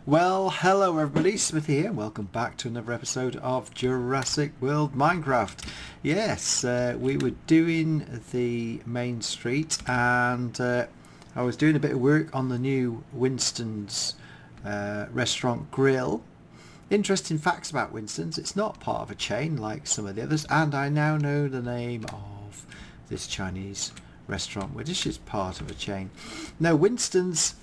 Well, hello everybody, Smith here, and welcome back to another episode of Jurassic World Minecraft. Yes, we were doing the main street, and I was doing a bit of work on the new Winston's restaurant grill. Interesting facts about Winston's: it's not part of a chain like some of the others, and I now know the name of this Chinese restaurant, which is part of a chain. No, Winston's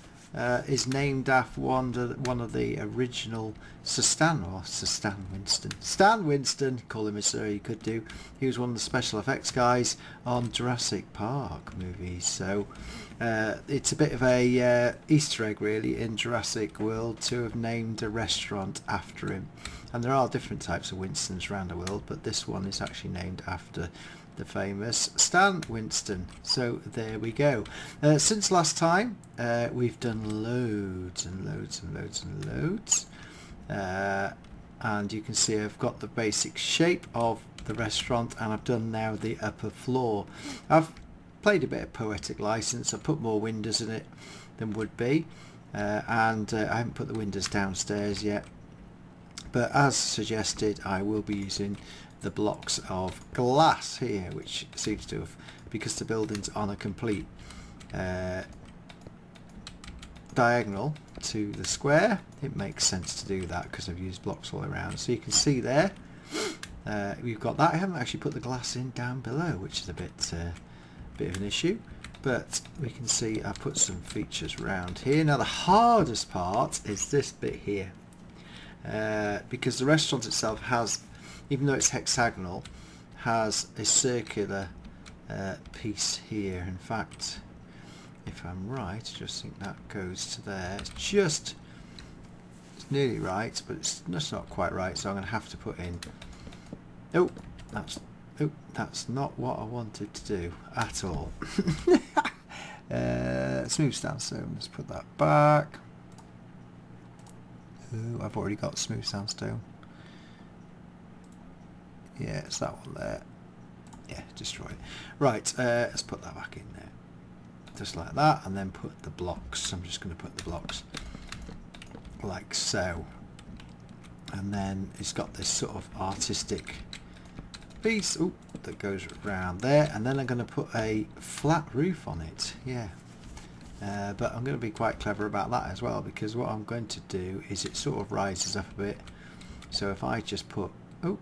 is named after one of the original Stan Winston, call him a sir, you could do. He was one of the special effects guys on Jurassic Park movies, so it's a bit of a Easter egg really in Jurassic World to have named a restaurant after him. And there are different types of Winstons around the world, but this one is actually named after the famous Stan Winston. So there we go. Since last time we've done loads and loads, and you can see I've got the basic shape of the restaurant, and I've done now the upper floor. I've played a bit of poetic license. I put more windows in it than would be, and I haven't put the windows downstairs yet, but as suggested I will be using the blocks of glass here, which seems to have, because the building's on a complete diagonal to the square, it makes sense to do that because I've used blocks all around. So you can see there we've got that. I haven't actually put the glass in down below, which is a bit of an issue, but we can see I've put some features around here. Now the hardest part is this bit here, because the restaurant itself has, even though it's hexagonal, has a circular piece here. In fact, if I'm right, I just think that goes to there. It's nearly right, but it's not quite right, so I'm going to have to put in... Oh, that's not what I wanted to do at all. Smooth sandstone, let's put that back. Oh, I've already got smooth sandstone. Yeah, it's that one there. Yeah, destroy it. Right, let's put that back in there. Just like that, and then put the blocks. I'm just going to put the blocks like so. And then it's got this sort of artistic piece that goes around there. And then I'm going to put a flat roof on it. Yeah. But I'm going to be quite clever about that as well, because what I'm going to do is it sort of rises up a bit. So if I just put... Oh,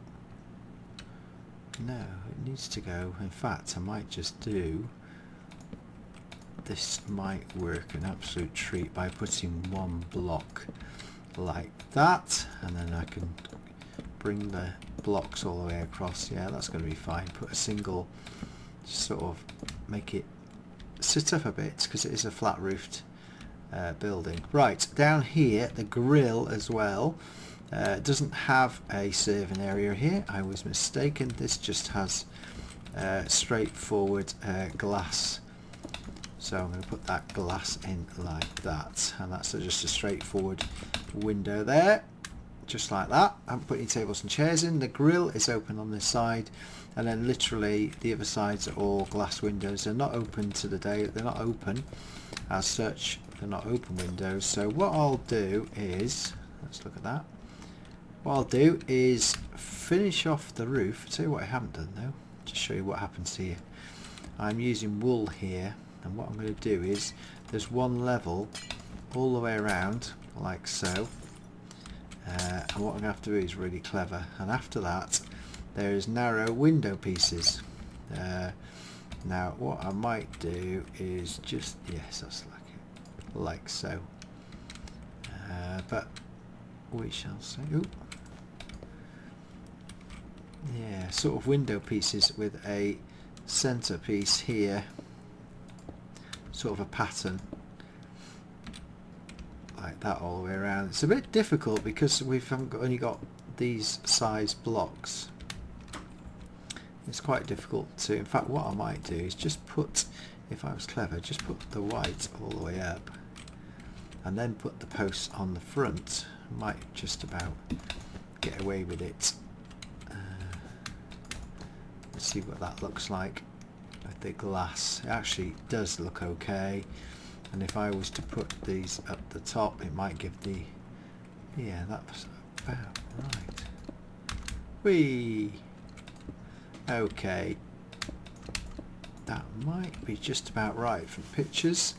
no, it needs to go. In fact, I might just do... This might work an absolute treat by putting one block like that, and then I can bring the blocks all the way across. Yeah, that's going to be fine. Put a single, sort of make it sit up a bit, because it is a flat roofed building. Right, down here the grill as well doesn't have a serving area here. I was mistaken. This just has straightforward glass. So I'm going to put that glass in like that, and that's just a straightforward window there, just like that. I haven't put any tables and chairs in. The grill is open on this side, and then literally the other sides are all glass windows. They're not open to the day, they're not open as such, they're not open windows. So what I'll do is, let's look at that, what I'll do is finish off the roof. I'll tell you what I haven't done though, just show you what happens here. I'm using wool here, and what I'm going to do is there's one level all the way around like so, and what I'm going to have to do is really clever, and after that there is narrow window pieces. Now what I might do is just, yes, that's like so, but we shall see. Ooh. Yeah, sort of window pieces with a center piece here, sort of a pattern like that all the way around. It's a bit difficult because we've only got these size blocks. It's quite difficult to, in fact what I might do is just put, if I was clever, just put the white all the way up and then put the posts on the front. I might just about get away with it. Let's see what that looks like with the glass. It actually does look okay, and if I was to put these at the top, it might give the Yeah, that's about right. Whee! Okay. That might be just about right from pictures.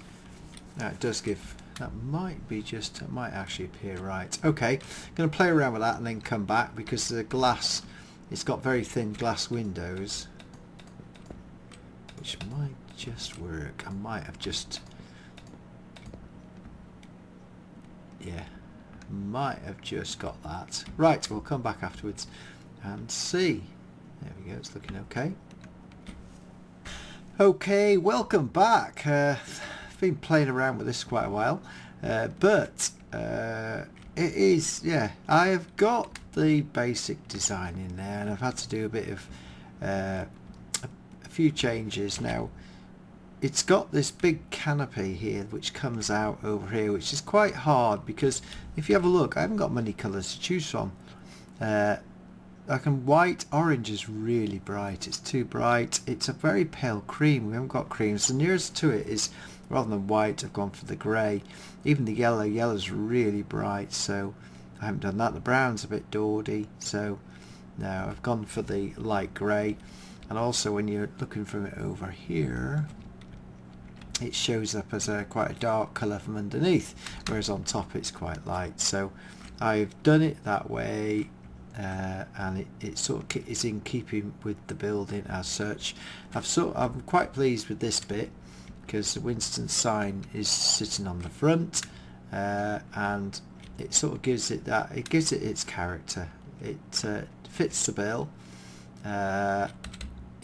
Now it does give, that might be just, it might actually appear right. Okay, going to play around with that and then come back, because the glass, it's got very thin glass windows, which might just work. I might have just, yeah, might have just got that. Right, we'll come back afterwards and see. There we go, it's looking okay. Okay, welcome back. I've been playing around with this quite a while, but it is, yeah, I have got the basic design in there, and I've had to do a bit of a few changes. Now it's got this big canopy here which comes out over here, which is quite hard, because if you have a look, I haven't got many colours to choose from. Like white, orange is really bright, it's too bright. It's a very pale cream, we haven't got cream, so the nearest to it is, rather than white, I've gone for the grey. Even the yellow's really bright, so I haven't done that. The brown's a bit dawdy, so no, I've gone for the light grey. And also when you're looking from it over here, it shows up as quite a dark colour from underneath, whereas on top it's quite light. So I've done it that way. And it sort of is in keeping with the building as such. I'm quite pleased with this bit, because the Winston sign is sitting on the front, and it sort of gives it that, it gives it its character. It fits the bill. Yeah,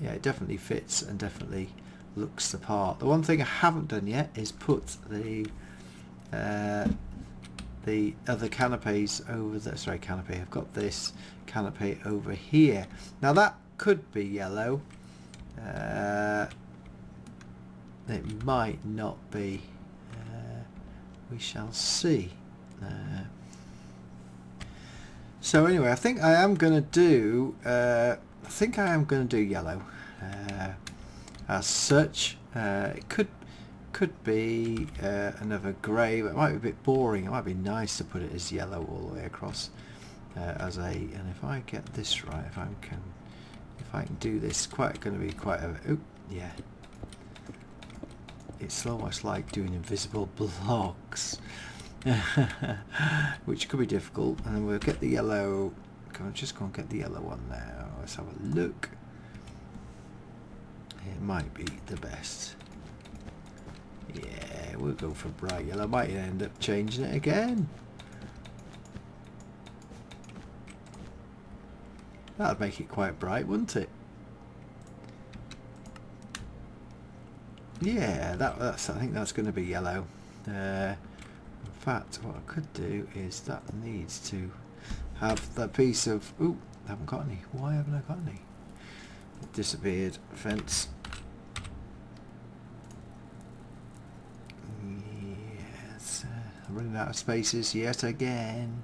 it definitely fits and definitely looks the part. The one thing I haven't done yet is put the other canopies over the, sorry, canopy, I've got this canopy over here. Now that could be yellow, it might not be, we shall see. So anyway, I think I am going to do yellow as such. It could be another grey, but it might be a bit boring. It might be nice to put it as yellow all the way across, as a, and if I get this right, if I can do this, going to be quite a, oh yeah, it's almost like doing invisible blocks, which could be difficult. And then we'll get the yellow. I'm just going to get the yellow one now. Let's have a look. It might be the best. Yeah, we'll go for bright yellow. Might end up changing it again. That'd make it quite bright, wouldn't it? Yeah, that's. I think that's going to be yellow. In fact, what I could do is that needs to have the piece of. Ooh, I haven't got any. Why haven't I got any? It disappeared. Fence. I'm running out of spaces yet again.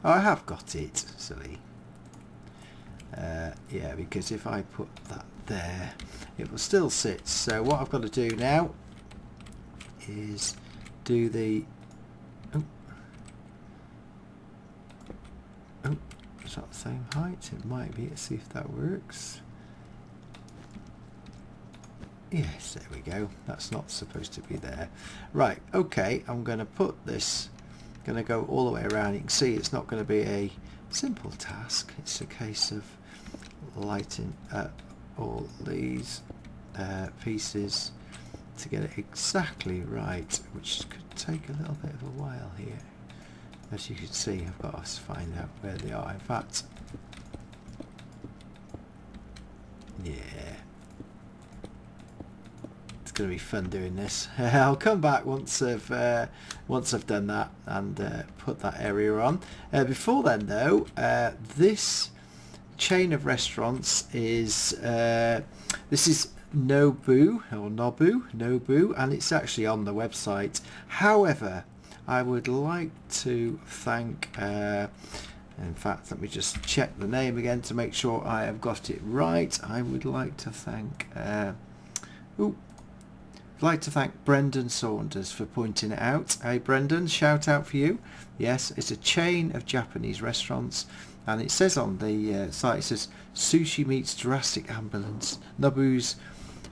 Oh, I have got it, silly. Yeah, because if I put that there, it will still sit. So what I've got to do now is do the... Oh, is that the same height? It might be. Let's see if that works. Yes, there we go. That's not supposed to be there. Right, okay, I'm going to put this, going to go all the way around. You can see it's not going to be a simple task. It's a case of lighting up all these pieces to get it exactly right, which could take a little bit of a while here. As you can see, I've got to find out where they are. In fact, yeah. Going to be fun doing this. I'll come back once I've done that and put that area on. Before then though, this chain of restaurants is this is Nobu, or Nobu, and it's actually on the website. However, I would like to thank, in fact, let me just check the name again to make sure I have got it right. I would like to thank I'd like to thank Brendan Saunders for pointing it out. Hey Brendan, shout out for you. Yes, it's a chain of Japanese restaurants, and it says on the site, it says sushi meets Jurassic ambulance. Nobu's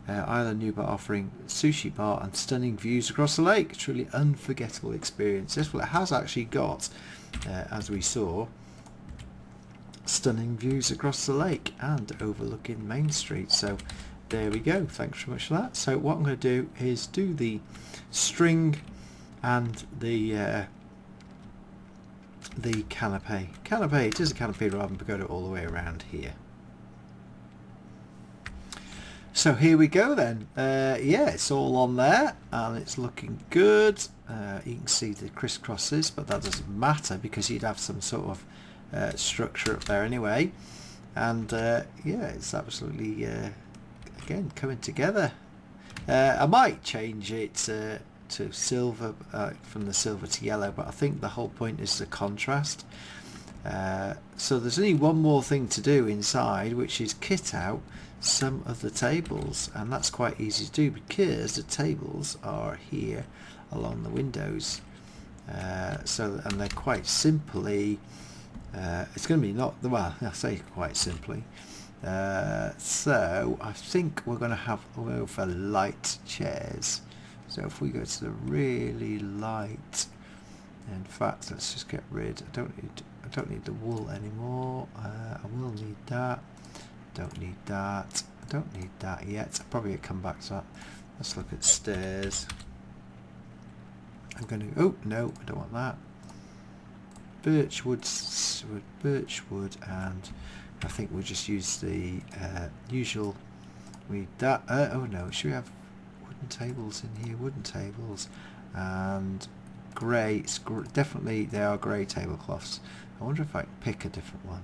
Isla Nublar offering sushi bar and stunning views across the lake. Truly unforgettable experience. Yes, well it has actually got, as we saw, stunning views across the lake and overlooking Main Street. So there we go. Thanks very much for that. So what I'm going to do is do the string and the canopy. Canopy, it is a canopy rather than go all the way around here. So here we go then. Yeah, it's all on there and it's looking good. You can see the crisscrosses, but that doesn't matter because you'd have some sort of structure up there anyway. And yeah, it's absolutely again coming together. I might change it to silver, from the silver to yellow, but I think the whole point is the contrast. So there's only one more thing to do inside, which is kit out some of the tables, and that's quite easy to do because the tables are here along the windows. And they're quite simply, it's going to be not, well, I say quite simply. So I think we're going to go for light chairs. So if we go to the really light, in fact, let's just get rid. I don't need the wool anymore. I will need that. Don't need that. I don't need that yet. I'll probably come back to that. Let's look at stairs. I'm going to. Oh no, I don't want that. Birchwood, and I think we'll just use the usual. We need that. Oh no, should we have wooden tables in here? Wooden tables and grey. Definitely, they are grey tablecloths. I wonder if I can pick a different one.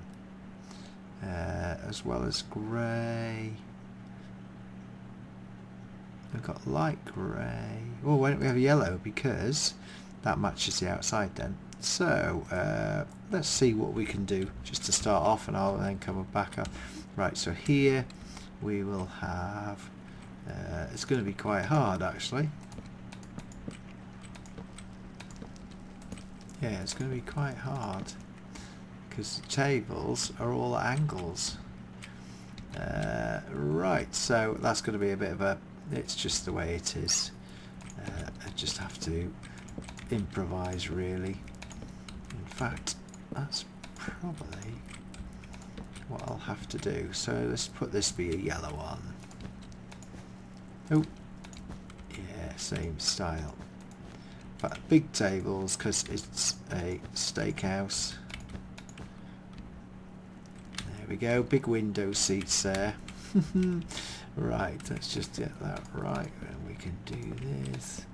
As well as grey. We've got light grey. Oh, why don't we have yellow? Because that matches the outside then. So let's see what we can do just to start off, and I'll then come back up. Right, so here we will have, it's going to be quite hard actually. Yeah, it's going to be quite hard because the tables are all at angles. Right, so that's going to be a bit of a, it's just the way it is. I just have to improvise really. In fact, that's probably what I'll have to do. So let's put this be a yellow one. Oh, yeah, same style. But big tables because it's a steakhouse. There we go, big window seats there. Right, let's just get that right, and we can do this.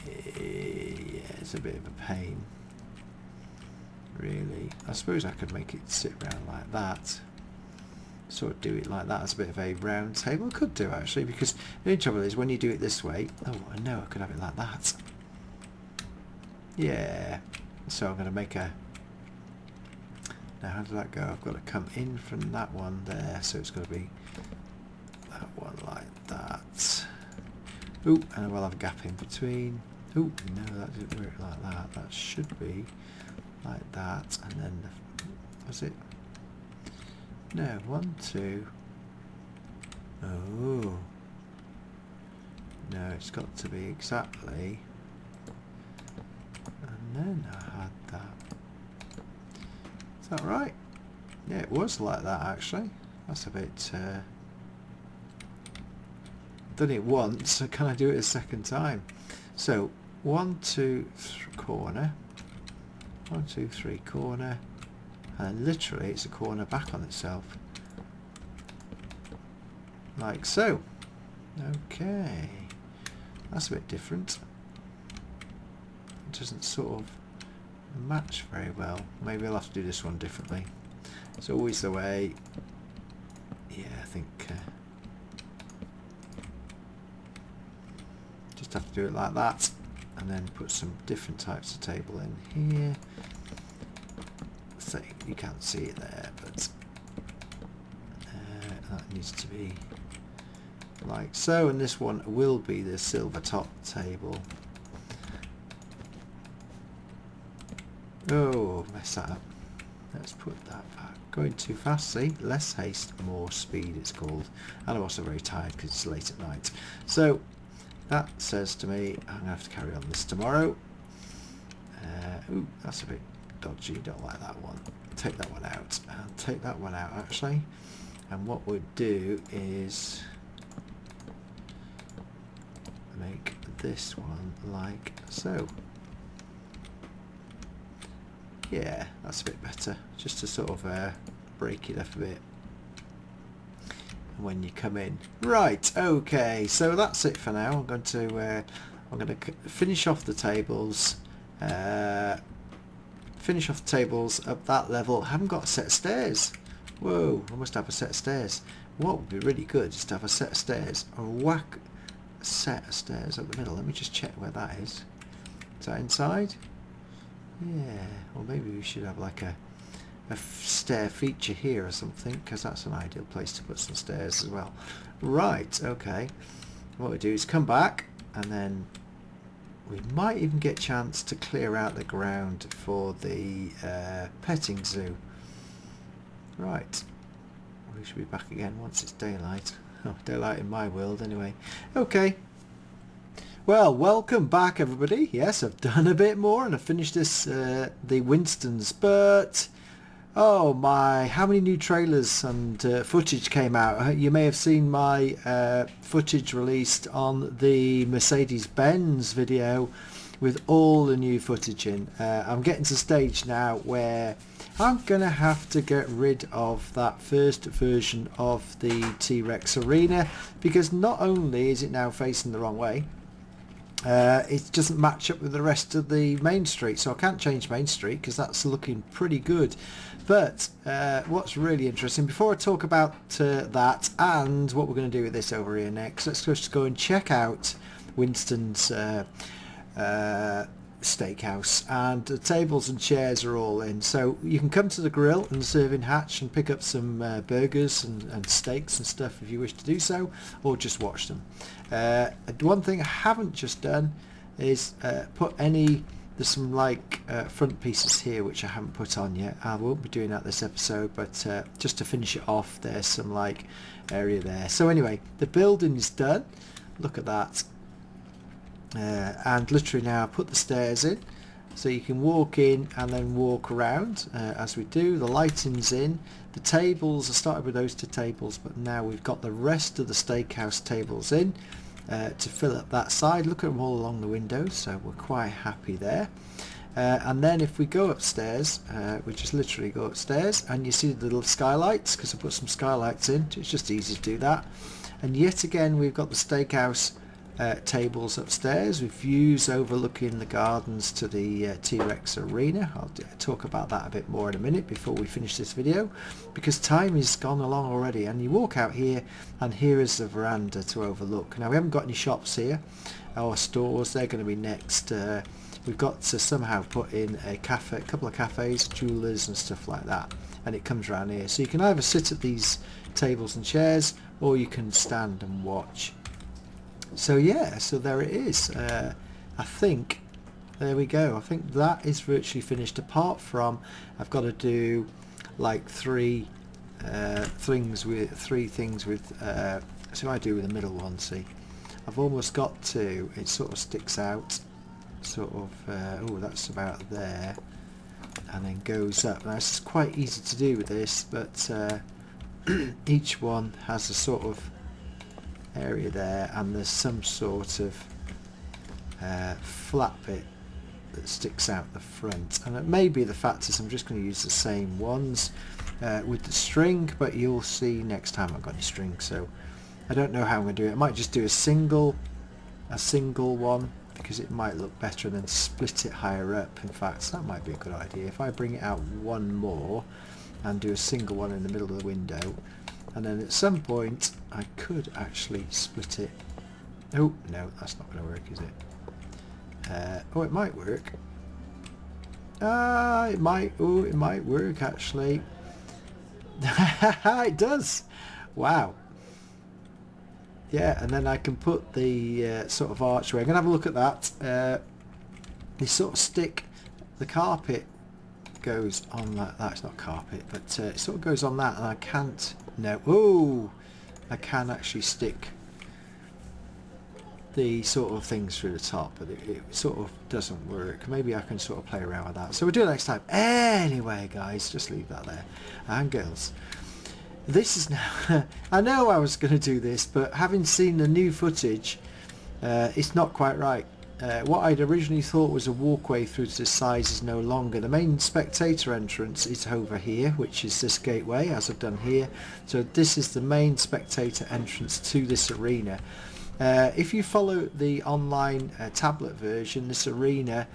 Yeah, it's a bit of a pain, really. I suppose I could make it sit round like that. Sort of do it like that as a bit of a round table. I could do actually, because the only trouble is when you do it this way. Oh, I know I could have it like that. Yeah. So I'm going to make a. Now how does that go? I've got to come in from that one there, so it's going to be that one like that. Ooh, and we'll have a gap in between. Ooh, no, that didn't work like that. That should be like that, and then was it? No, 1, 2. Oh. No, it's got to be exactly. And then I had that. Is that right? Yeah, it was like that actually. That's a bit. Done it once, so can I do it a second time? So 1, 2, corner. 1, 2, 3 corner. And literally it's a corner back on itself, like so. Okay, that's a bit different. It doesn't sort of match very well. Maybe I'll have to do this one differently. It's always the way. Yeah, I think just have to do it like that, and then put some different types of table in here. So you can't see it there, but that needs to be like so, and this one will be the silver top table. Oh, mess that up. Let's put that back. Going too fast, see? Less haste, more speed it's called. And I'm also very tired because it's late at night. So that says to me I'm going to have to carry on this tomorrow. Ooh, that's a bit dodgy, don't like that one. Take that one out, and take that one out actually. And what we'll do is make this one like so. Yeah, that's a bit better, just to sort of break it up a bit when you come in. Right, okay, so that's it for now. I'm going to finish off the tables. Finish off the tables up that level. I haven't got a set of stairs. Whoa, I must have a set of stairs. What would be really good is to have a set of stairs, or whack a set of stairs up the middle. Let me just check where that is. Is that inside? Yeah, or maybe we should have like a stair feature here or something, because that's an ideal place to put some stairs as well. Right, okay. What we do is come back, and then we might even get a chance to clear out the ground for the petting zoo. Right, we should be back again once it's daylight. Oh, daylight in my world anyway. Okay. Well, welcome back everybody. Yes, I've done a bit more and I've finished this, the Winstons, but oh my, how many new trailers and footage came out? You may have seen my footage released on the Mercedes-Benz video with all the new footage in. I'm getting to the stage now where I'm going to have to get rid of that first version of the T-Rex arena, because not only is it now facing the wrong way, it doesn't match up with the rest of the main street, so I can't change Main Street because that's looking pretty good. But what's really interesting, before I talk about that and what we're going to do with this over here next, let's just go and check out Winston's steakhouse, and the tables and chairs are all in, so you can come to the grill and serving hatch and pick up some burgers and steaks and stuff if you wish to do so, or just watch them. One thing I haven't just done is put any, there's some like front pieces here which I haven't put on yet. I won't be doing that this episode, but just to finish it off, there's some like area there. So anyway, the building is done. Look at that. And literally now I put the stairs in, so you can walk in and then walk around as we do. The lighting's in. The tables, I started with those two tables, but now we've got the rest of the steakhouse tables in to fill up that side. Look at them all along the windows, so we're quite happy there. And then if we go upstairs, we just literally go upstairs and you see the little skylights, because I put some skylights in. It's just easy to do that. And yet again we've got the steakhouse tables upstairs with views overlooking the gardens to the T-Rex arena. I'll talk about that a bit more in a minute before we finish this video, because time has gone along already. And you walk out here and here is the veranda to overlook. Now we haven't got any shops here or stores, they're going to be next. We've got to somehow put in a cafe, a couple of cafes, jewelers and stuff like that, and it comes around here, so you can either sit at these tables and chairs or you can stand and watch. So yeah, so there it is. I think, there we go, I think that is virtually finished, apart from I've got to do like three things with so I do with the middle one, see, I've almost got to, it sort of sticks out, sort of, oh that's about there, and then goes up. Now this is quite easy to do with this, but each one has a sort of area there, and there's some sort of flat bit that sticks out the front, and it may be the fact is I'm just going to use the same ones with the string, but you'll see next time I've got any string, so I don't know how I'm going to do it. I might just do a single one, because it might look better, and then split it higher up. In fact, that might be a good idea. If I bring it out one more and do a single one in the middle of the window, and then at some point I could actually split it. Oh no, that's not going to work, is it? Oh, it might work. It might. Oh, it might work actually. It does. Wow. yeah, and then I can put the sort of archway. I'm going to have a look at that. They sort of stick, the carpet goes on that. That's not carpet, but it sort of goes on that, and I can't. No, oh, I can actually stick the sort of things through the top, but it sort of doesn't work. Maybe I can sort of play around with that. So we'll do it next time. Anyway, guys, just leave that there. And girls, this is now. I know I was going to do this, but having seen the new footage, it's not quite right. What I'd originally thought was a walkway through to the sides is no longer. The main spectator entrance is over here, which is this gateway, as I've done here. So this is the main spectator entrance to this arena. If you follow the online tablet version, this arena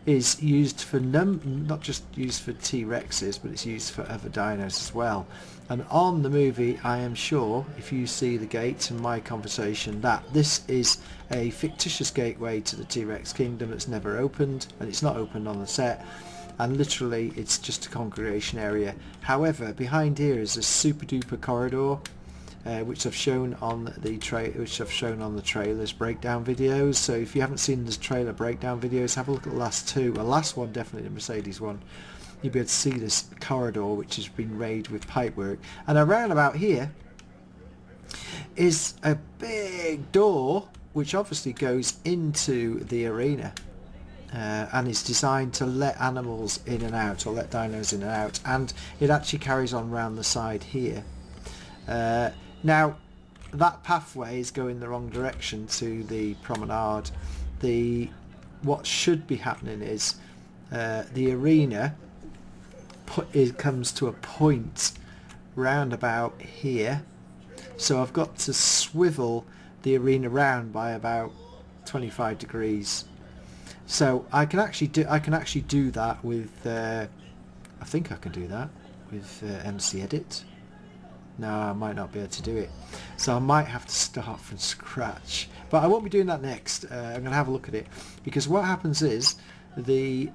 is used for not just used for T-Rexes, but it's used for other dinos as well. And on the movie, I am sure, if you see the gates in my conversation, that this is a fictitious gateway to the T-Rex kingdom that's never opened, and it's not opened on the set, and literally it's just a congregation area. However, behind here is a super duper corridor, which I've shown on the trailers breakdown videos. So if you haven't seen the trailer breakdown videos, have a look at the last two. The last one, definitely the Mercedes one. You'll be able to see this corridor, which has been raised with pipework. And around about here is a big door, which obviously goes into the arena. And it's designed to let animals in and out, or let dinos in and out. And it actually carries on round the side here. Now, that pathway is going the wrong direction to the promenade. What should be happening is the arena comes to a point round about here. So I've got to swivel the arena round by about 25 degrees. So I can actually do that with. I think I can do that with MC Edit. No, I might not be able to do it, so I might have to start from scratch, but I won't be doing that next. I'm going to have a look at it, because what happens is the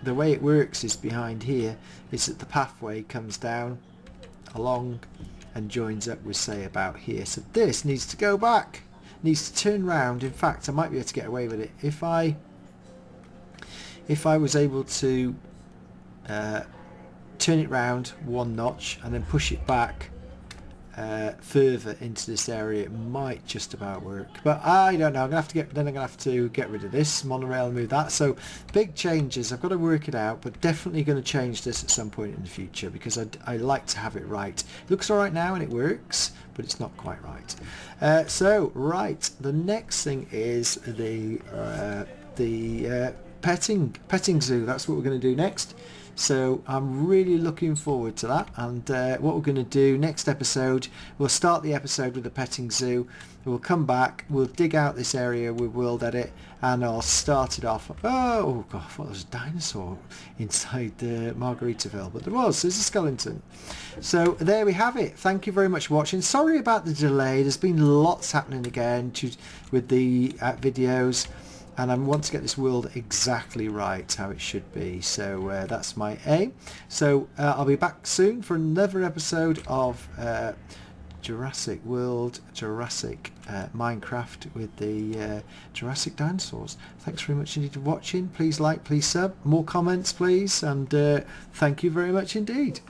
way it works is behind here is that the pathway comes down along and joins up with, say, about here. So this needs to go back, needs to turn round. In fact, I might be able to get away with it if I was able to turn it round one notch and then push it back further into this area. It might just about work, but I don't know. I'm gonna have to get rid of this monorail and move that. So big changes. I've got to work it out, but definitely going to change this at some point in the future, because I like to have it right. It looks all right now and it works, but it's not quite right. So right, the next thing is the petting zoo. That's what we're going to do next. So I'm really looking forward to that, and what we're going to do next episode, we'll start the episode with the petting zoo. We'll come back, we'll dig out this area with World Edit, and I'll start it off. Oh god, what was a dinosaur inside Margaritaville? But there's a skeleton. So there we have it. Thank you very much for watching. Sorry about the delay. There's been lots happening again with the videos. And I want to get this world exactly right, how it should be. So that's my aim. So I'll be back soon for another episode of Jurassic World, Jurassic Minecraft with the Jurassic dinosaurs. Thanks very much indeed for watching. Please like, please sub. More comments, please. And thank you very much indeed.